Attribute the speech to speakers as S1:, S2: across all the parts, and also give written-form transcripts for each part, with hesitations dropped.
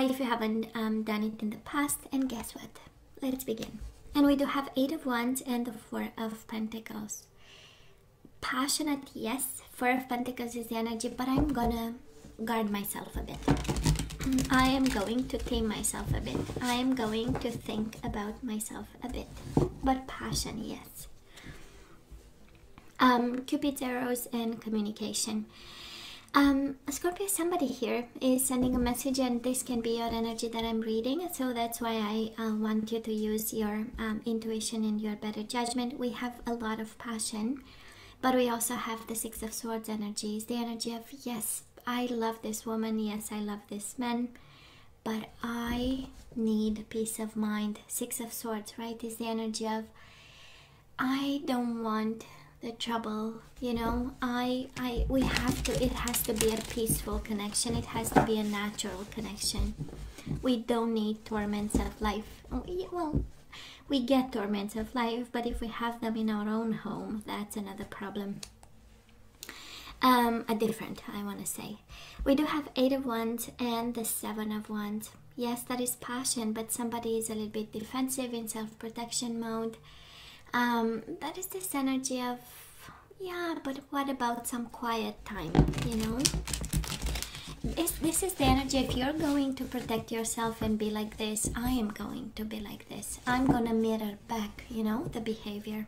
S1: if you haven't done it in the past. And guess what? Let's begin. And we do have 8 of Wands and the 4 of Pentacles. Passionate, yes. 4 of Pentacles is the energy, but I'm gonna guard myself a bit. I am going to tame myself a bit. I am going to think about myself a bit. But passion, yes. Cupid's arrows and communication. Scorpio, somebody here is sending a message, and this can be your energy that I'm reading, so that's why I want you to use your intuition and your better judgment. We have a lot of passion, but we also have the 6 of Swords energies, the energy of, yes, I love this woman, yes, I love this man, but I need peace of mind. 6 of Swords, right, is the energy of, I don't want the trouble, you know. We have to, it has to be a peaceful connection. It has to be a natural connection. We don't need torments of life. Well, we get torments of life, but if we have them in our own home, that's another problem. A different, I want to say. We do have 8 of Wands and the 7 of Wands. Yes, that is passion, but somebody is a little bit defensive, in self-protection mode. That is this energy of, yeah, but what about some quiet time, you know? This is the energy, if you're going to protect yourself and be like this, I am going to be like this. I'm gonna mirror back, you know, the behavior.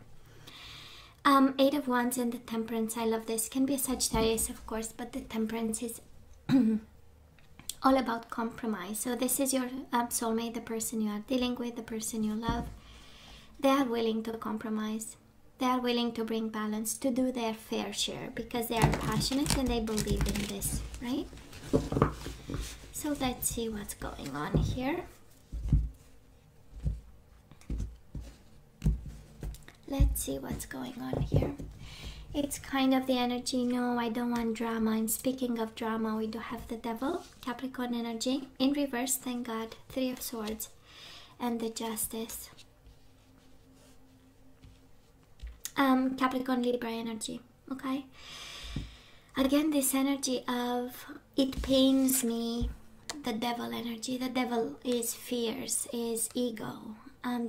S1: 8 of Wands and the Temperance, I love this. Can be a Sagittarius, of course, but the Temperance is all about compromise. So this is your soulmate, the person you are dealing with, the person you love. They are willing to compromise. They are willing to bring balance, to do their fair share, because they are passionate and they believe in this, right? So let's see what's going on here. Let's see what's going on here. It's kind of the energy, no, I don't want drama. And speaking of drama, we do have the Devil, Capricorn energy, in reverse, thank God, 3 of Swords, and the Justice. Capricorn, Libra energy, okay? Again, this energy of, it pains me, the Devil energy. The Devil is fears, is ego,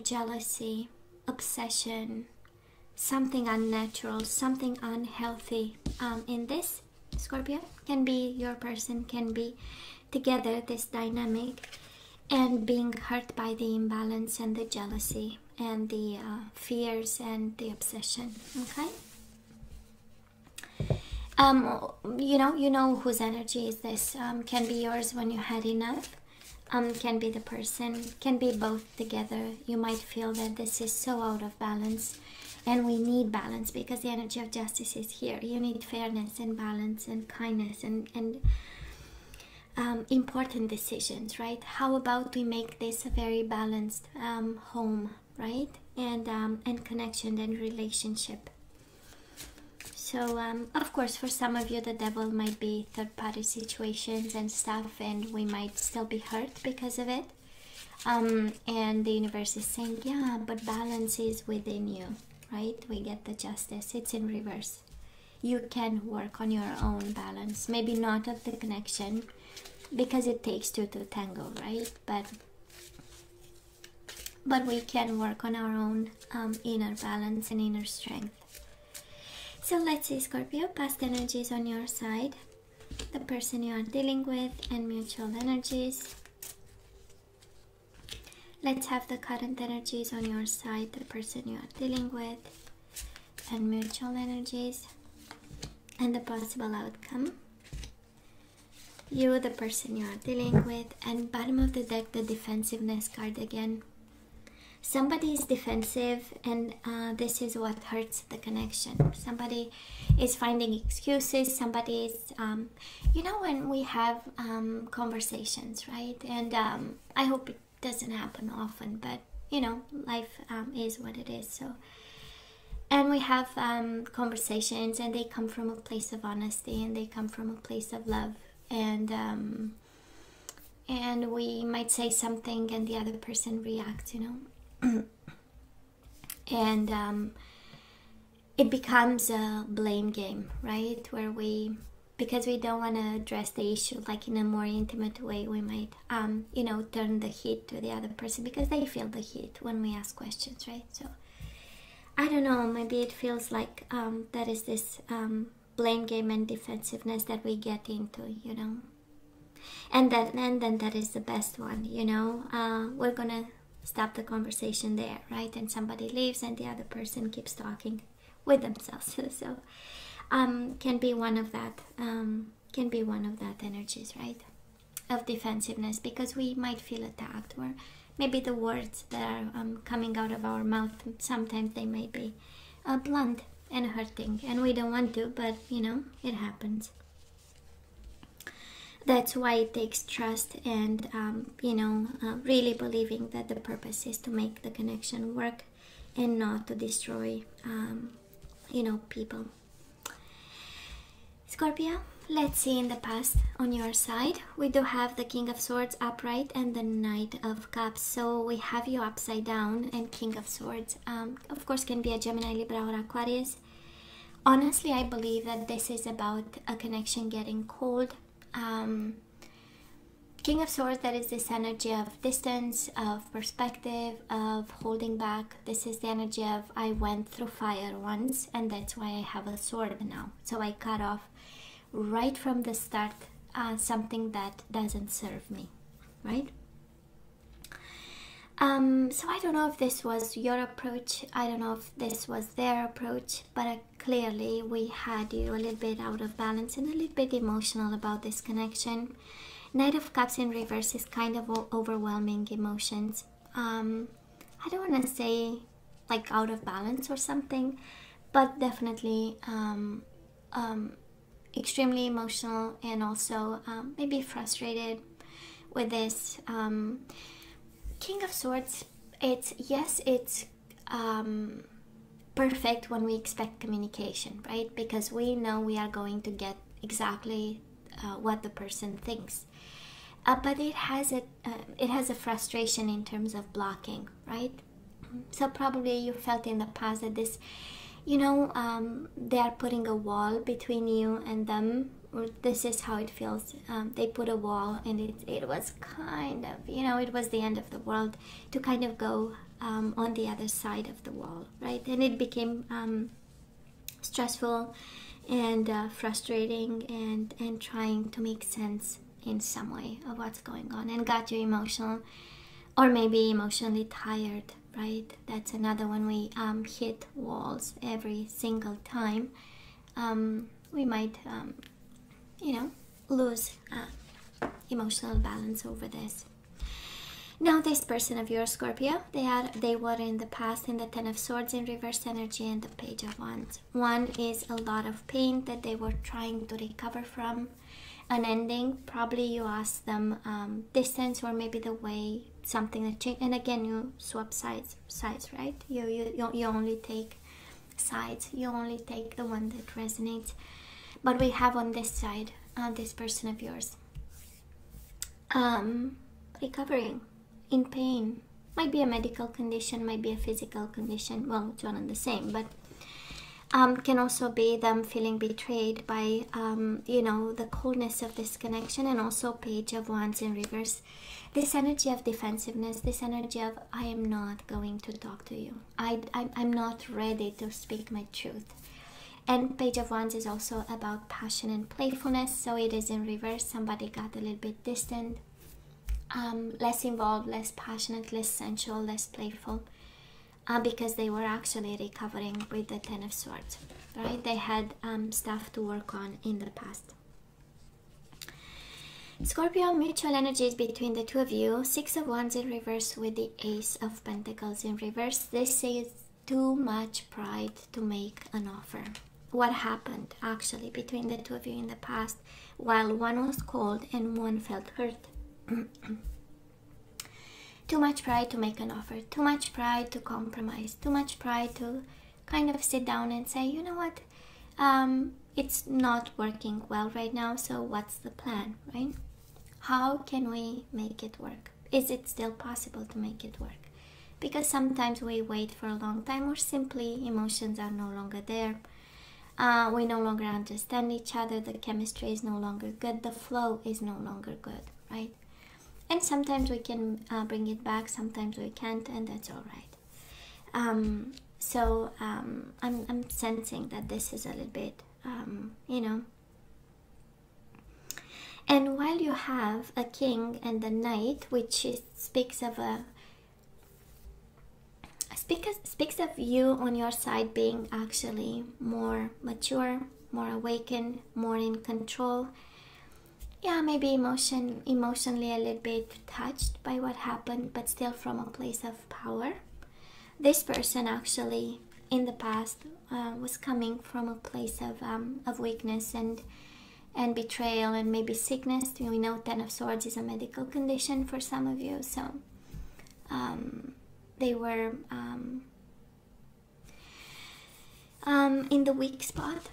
S1: jealousy, obsession, something unnatural, something unhealthy. In this, Scorpio, can be your person, can be together, this dynamic, and being hurt by the imbalance and the jealousy and the fears and the obsession, okay? You know whose energy is this. Can be yours when you had enough. Can be the person, can be both together. You might feel that this is so out of balance, and we need balance because the energy of justice is here. You need fairness and balance and kindness and important decisions, right? How about we make this a very balanced home, right? And connection and relationship. So of course, for some of you, the Devil might be third-party situations and stuff, and we might still be hurt because of it. And the universe is saying, yeah, but balance is within you, right? We get the Justice. It's in reverse. You can work on your own balance. Maybe not of the connection, because it takes two to tango, right? But we can work on our own inner balance and inner strength. So let's see, Scorpio, past energies on your side, the person you are dealing with, and mutual energies. Let's have the current energies on your side, the person you are dealing with, and mutual energies, and the possible outcome. You, the person you are dealing with, and bottom of the deck, the defensiveness card again. Somebody is defensive, and this is what hurts the connection. Somebody is finding excuses. Somebody is, you know, when we have conversations, right? And I hope it doesn't happen often, but you know, life is what it is. So, and we have conversations, and they come from a place of honesty, and they come from a place of love, and we might say something, and the other person reacts, you know. And it becomes a blame game, right? Where we because we don't want to address the issue like in a more intimate way. We might you know, turn the heat to the other person because they feel the heat when we ask questions, right? So I don't know, maybe it feels like that is this blame game and defensiveness that we get into, you know, and then that is the best one, you know. We're gonna stop the conversation there, right? And somebody leaves and the other person keeps talking with themselves. So can be one of that energies, right, of defensiveness, because we might feel attacked, or maybe the words that are coming out of our mouth, sometimes they may be blunt and hurting, and we don't want to, but you know, it happens. That's why it takes trust and you know, really believing that the purpose is to make the connection work and not to destroy you know, people. Scorpio, let's see in the past on your side. We do have the King of Swords upright and the Knight of Cups. So we have you upside down, and King of Swords, of course, can be a Gemini, Libra, or Aquarius. Honestly, I believe that this is about a connection getting cold. King of Swords, that is this energy of distance, of perspective, of holding back. This is the energy of I went through fire once, and that's why I have a sword now. So I cut off right from the start something that doesn't serve me, right? So I don't know if this was your approach, I don't know if this was their approach, but clearly we had you a little bit out of balance and a little bit emotional about this connection. Knight of Cups in reverse is kind of overwhelming emotions. I don't want to say like out of balance or something, but definitely extremely emotional, and also maybe frustrated with this. King of Swords, it's perfect when we expect communication, right? Because we know we are going to get exactly what the person thinks. But it has a frustration in terms of blocking, right? So probably you felt in the past that this, you know, they are putting a wall between you and them. Or this is how it feels. They put a wall, and it was kind of, you know, it was the end of the world to kind of go on the other side of the wall, right? And it became stressful and frustrating, and trying to make sense in some way of what's going on, and got you emotional, or maybe emotionally tired, right? That's another one. We hit walls every single time. We might you know, lose emotional balance over this. Now this person of yours, Scorpio, they were in the past in the Ten of Swords in reverse energy and the Page of Wands. One is a lot of pain that they were trying to recover from, an ending. Probably you asked them distance, or maybe the way something that changed. And again, you swap sides, right? You only take sides. You only take the one that resonates. But we have on this side, this person of yours, recovering, in pain. Might be a medical condition, might be a physical condition. Well, it's one and the same, but can also be them feeling betrayed by, you know, the coldness of this connection. And also Page of Wands in reverse. This energy of defensiveness, this energy of I am not going to talk to you. I'm not ready to speak my truth. And Page of Wands is also about passion and playfulness, so it is in reverse. Somebody got a little bit distant, less involved, less passionate, less sensual, less playful, because they were actually recovering with the Ten of Swords, right? They had stuff to work on in the past. Scorpio, mutual energies between the two of you. Six of Wands in reverse with the Ace of Pentacles in reverse. This is too much pride to make an offer. What happened actually between the two of you in the past, while one was cold and one felt hurt? Too much pride to make an offer, too much pride to compromise, too much pride to kind of sit down and say, you know what, it's not working well right now, so what's the plan, right? How can we make it work? Is it still possible to make it work? Because sometimes we wait for a long time, or simply emotions are no longer there. We no longer understand each other. The chemistry is no longer good. The flow is no longer good, right? And sometimes we can bring it back, sometimes we can't, and that's all right. So I'm sensing that this is a little bit, you know. And while you have a king and the knight, which speaks of you on your side being actually more mature, more awakened, more in control. Yeah, maybe emotionally a little bit touched by what happened, but still from a place of power. This person actually in the past was coming from a place of weakness and betrayal and maybe sickness. We know 10 of Swords is a medical condition for some of you, so they were in the weak spot,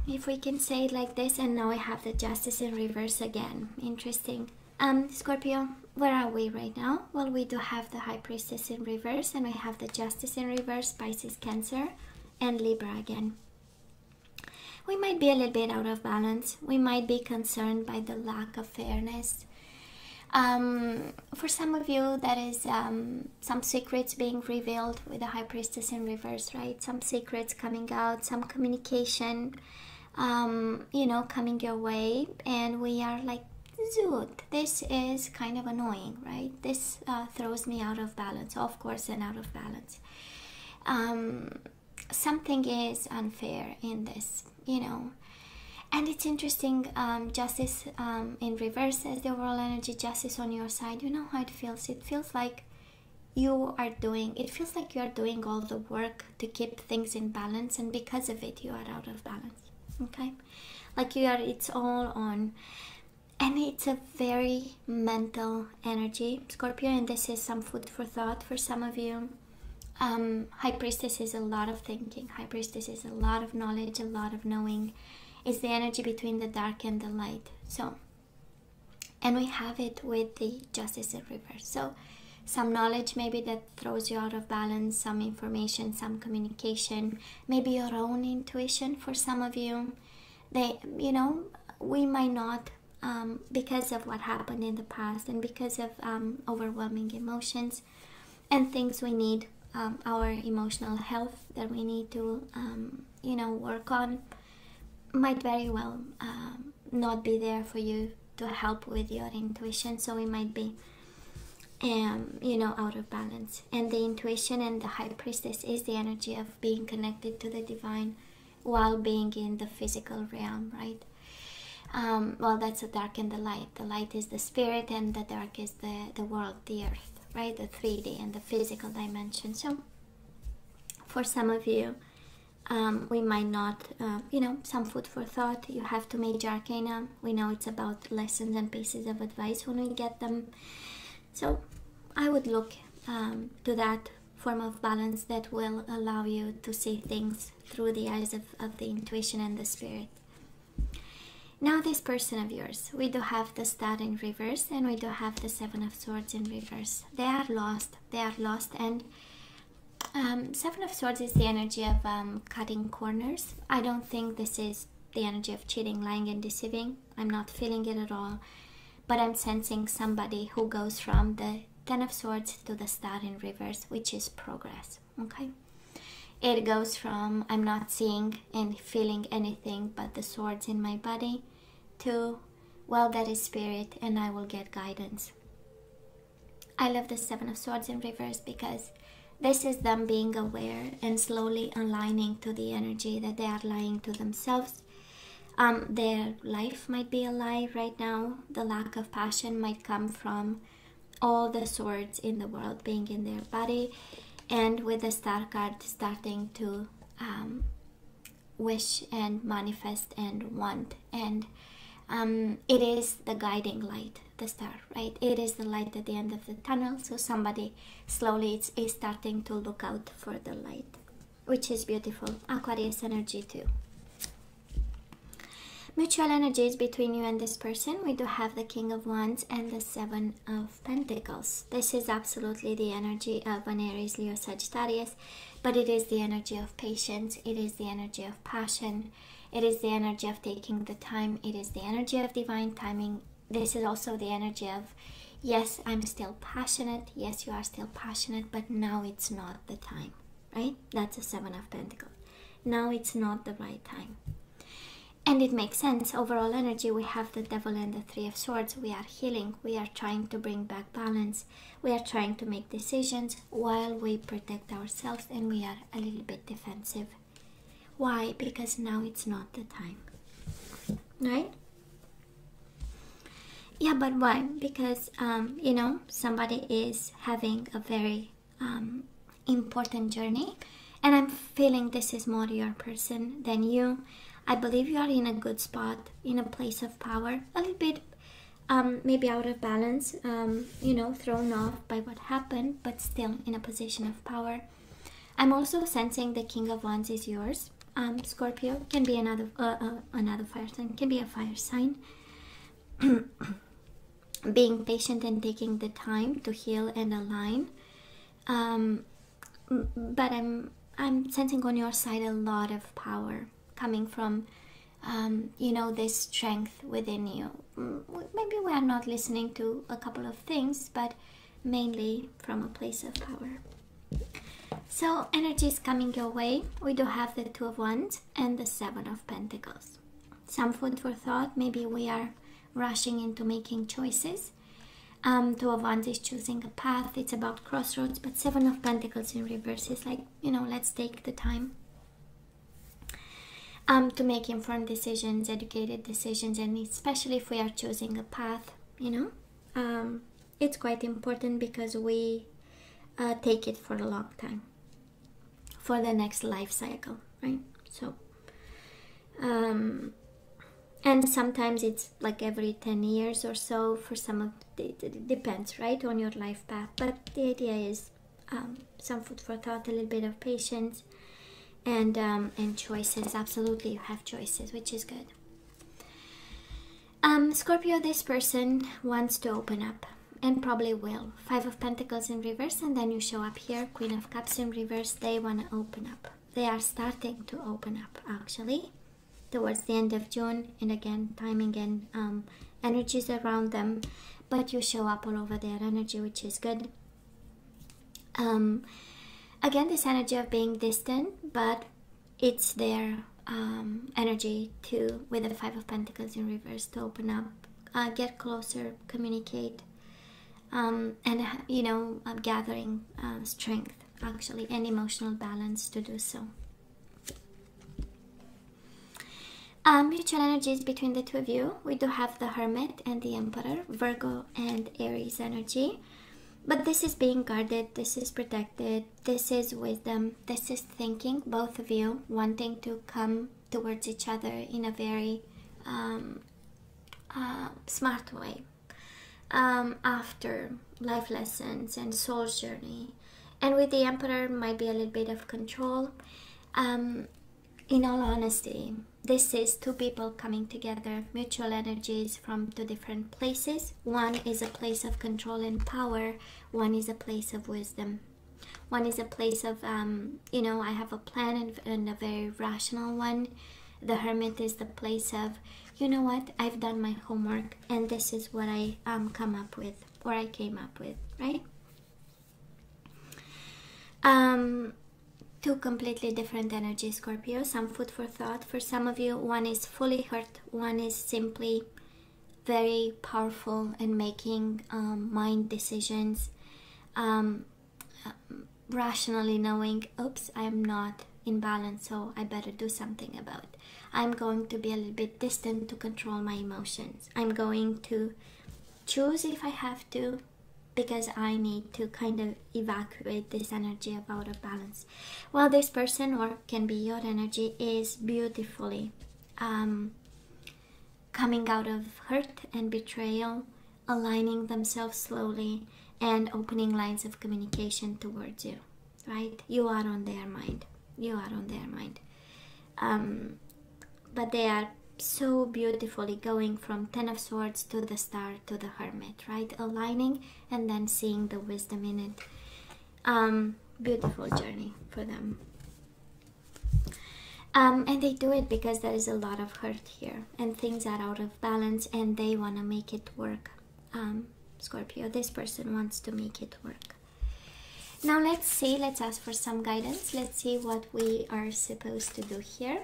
S1: if we can say it like this. And now I have the Justice in reverse again. Interesting. Scorpio, where are we right now? Well, we do have the High Priestess in reverse, and we have the Justice in reverse, Pisces, Cancer, and Libra again. We might be a little bit out of balance. We might be concerned by the lack of fairness. For some of you, that is some secrets being revealed with the High Priestess in reverse, right? Some secrets coming out, some communication, you know, coming your way. And we are like, zoot, this is kind of annoying, right? This throws me out of balance, of course, and out of balance. Something is unfair in this, you know. And it's interesting, Justice in reverse as the overall energy, Justice on your side. You know how it feels? It feels like you are doing all the work to keep things in balance, and because of it you are out of balance, okay? Like it's all on. And it's a very mental energy, Scorpio, and this is some food for thought for some of you. High Priestess is a lot of thinking. High Priestess is a lot of knowledge, a lot of knowing. It's the energy between the dark and the light. So, and we have it with the Justice in reverse. So, some knowledge maybe that throws you out of balance, some information, some communication, maybe your own intuition for some of you. You know, we might not, because of what happened in the past and because of overwhelming emotions and things we need, our emotional health that we need to, you know, work on, might very well not be there for you to help with your intuition. So we might be, you know, out of balance. And the intuition and the High Priestess is the energy of being connected to the divine while being in the physical realm, right? Well, that's the dark and the light. The light is the spirit and the dark is the world, the earth, right? The 3D and the physical dimension. So for some of you, we might not, you know, some food for thought. You have to Major Arcana. We know it's about lessons and pieces of advice when we get them. So I would look to that form of balance that will allow you to see things through the eyes of the intuition and the spirit. Now this person of yours, we do have the Star in reverse and we do have the Seven of Swords in reverse. They are lost. And Seven of Swords is the energy of cutting corners. I don't think this is the energy of cheating, lying and deceiving. I'm not feeling it at all. But I'm sensing somebody who goes from the Ten of Swords to the Star in reverse, which is progress, okay? It goes from I'm not seeing and feeling anything but the swords in my body to, well, that is spirit and I will get guidance. I love the Seven of Swords in reverse because this is them being aware and slowly aligning to the energy that they are lying to themselves. Their life might be a lie right now. The lack of passion might come from all the swords in the world being in their body, and with the Star card starting to wish and manifest and want. And it is the guiding light, the star, right? It is the light at the end of the tunnel. So somebody slowly is starting to look out for the light, which is beautiful. Aquarius energy too. Mutual energies between you and this person. We do have the King of Wands and the Seven of Pentacles. This is absolutely the energy of an Aries, Leo, Sagittarius, but it is the energy of patience. It is the energy of passion. It is the energy of taking the time. It is the energy of divine timing. This is also the energy of, yes, I'm still passionate. Yes, you are still passionate, but now it's not the time, right? That's the Seven of Pentacles. Now it's not the right time. And it makes sense. Overall energy, we have the Devil and the Three of Swords. We are healing. We are trying to bring back balance. We are trying to make decisions while we protect ourselves, and we are a little bit defensive. Why? Because now it's not the time. Right? Yeah, but why? Because, you know, somebody is having a very important journey. And I'm feeling this is more your person than you. I believe you are in a good spot, in a place of power, a little bit maybe out of balance, you know, thrown off by what happened, but still in a position of power. I'm also sensing the King of Wands is yours. Scorpio can be another fire sign, can be a fire sign. Being patient and taking the time to heal and align. But I'm sensing on your side a lot of power coming from, you know, this strength within you. Maybe we are not listening to a couple of things, but mainly from a place of power. So energy is coming your way. We do have the Two of Wands and the Seven of Pentacles. Some food for thought. Maybe we are rushing into making choices. Two of Wands is choosing a path. It's about crossroads. But Seven of Pentacles in reverse is like, you know, let's take the time to make informed decisions, educated decisions, and especially if we are choosing a path, you know, it's quite important because we take it for a long time, for the next life cycle, right? So, and sometimes it's like every 10 years or so. For some of it depends, right, on your life path. But the idea is some food for thought, a little bit of patience, and choices. Absolutely, you have choices, which is good. Scorpio, this person wants to open up and probably will. Five of Pentacles in reverse, and then you show up here, Queen of Cups in reverse. They want to open up. They are starting to open up, actually, towards the end of June. And again, timing and energies around them. But you show up all over their energy, which is good. Again, this energy of being distant, but it's their energy to, with the Five of Pentacles in reverse, to open up, get closer, communicate, and, you know, gathering strength, actually, and emotional balance to do so. Mutual energies between the two of you. We do have the Hermit and the Emperor, Virgo and Aries energy. But this is being guarded, this is protected, this is wisdom, this is thinking, both of you wanting to come towards each other in a very smart way. After life lessons and soul's journey. And with the Emperor might be a little bit of control. In all honesty, this is two people coming together, mutual energies from two different places. One is a place of control and power. One is a place of wisdom. One is a place of, you know, I have a plan and a very rational one. The Hermit is the place of, you know what, I've done my homework and this is what I come up with, or I came up with, right? Two completely different energies, Scorpio. Some food for thought. For some of you, one is fully hurt, one is simply very powerful and making mind decisions, rationally knowing, oops, I'm not in balance, so I better do something about it. I'm going to be a little bit distant to control my emotions. I'm going to choose if I have to, because I need to kind of evacuate this energy of out of balance. While this person, or can be your energy, is beautifully coming out of hurt and betrayal, aligning themselves slowly, and opening lines of communication towards you, right? You are on their mind. You are on their mind. But they are so beautifully, going from Ten of Swords to the Star to the Hermit, right? Aligning and then seeing the wisdom in it. Beautiful journey for them. And they do it because there is a lot of hurt here and things are out of balance and they want to make it work. Scorpio, this person wants to make it work. Now let's see, let's ask for some guidance. Let's see what we are supposed to do here.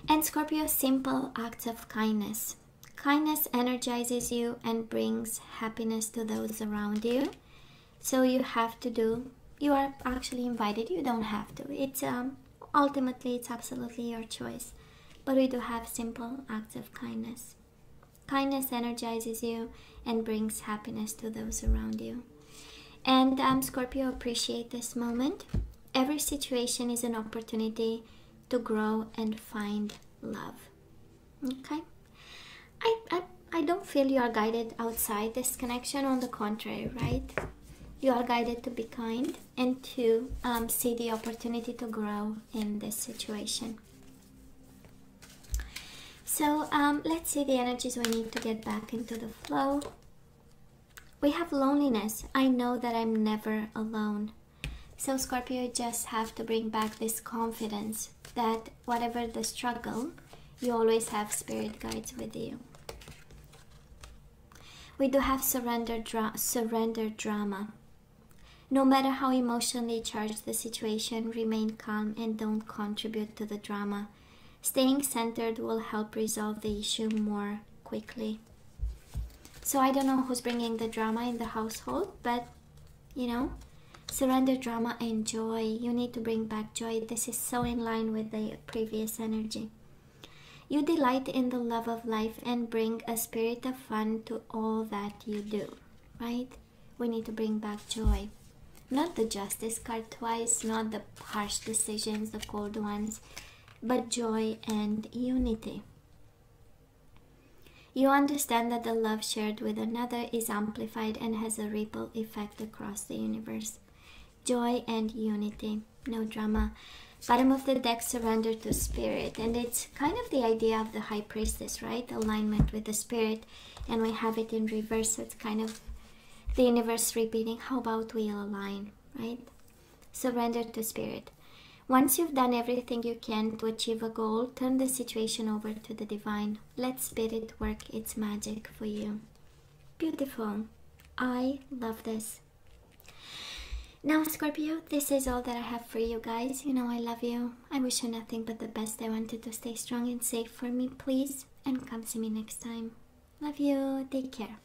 S1: And Scorpio, simple acts of kindness. Kindness energizes you and brings happiness to those around you. So you have to do, you are actually invited, you don't have to. It's ultimately, it's absolutely your choice. But we do have simple acts of kindness. Kindness energizes you and brings happiness to those around you. And Scorpio, appreciate this moment. Every situation is an opportunity to grow and find love. Okay? I don't feel you are guided outside this connection. On the contrary, right? You are guided to be kind and to see the opportunity to grow in this situation. So let's see the energies we need to get back into the flow. We have loneliness. I know that I'm never alone. So Scorpio, you just have to bring back this confidence that whatever the struggle, you always have spirit guides with you. We do have surrender drama. No matter how emotionally charged the situation, remain calm and don't contribute to the drama. Staying centered will help resolve the issue more quickly. So I don't know who's bringing the drama in the household, but you know, surrender drama and joy. You need to bring back joy. This is so in line with the previous energy. You delight in the love of life and bring a spirit of fun to all that you do, right? We need to bring back joy. Not the Justice card twice, not the harsh decisions, the cold ones, but joy and unity. You understand that the love shared with another is amplified and has a ripple effect across the universe. Joy and unity, no drama. Bottom of the deck, surrender to spirit. And it's kind of the idea of the High Priestess, right? Alignment with the spirit. And we have it in reverse, so it's kind of the universe repeating, how about we align, right? Surrender to spirit. Once you've done everything you can to achieve a goal, turn the situation over to the divine. Let spirit work its magic for you. Beautiful. I love this. Now, Scorpio, this is all that I have for you guys. You know I love you. I wish you nothing but the best. I want you to stay strong and safe for me, please. And come see me next time. Love you. Take care.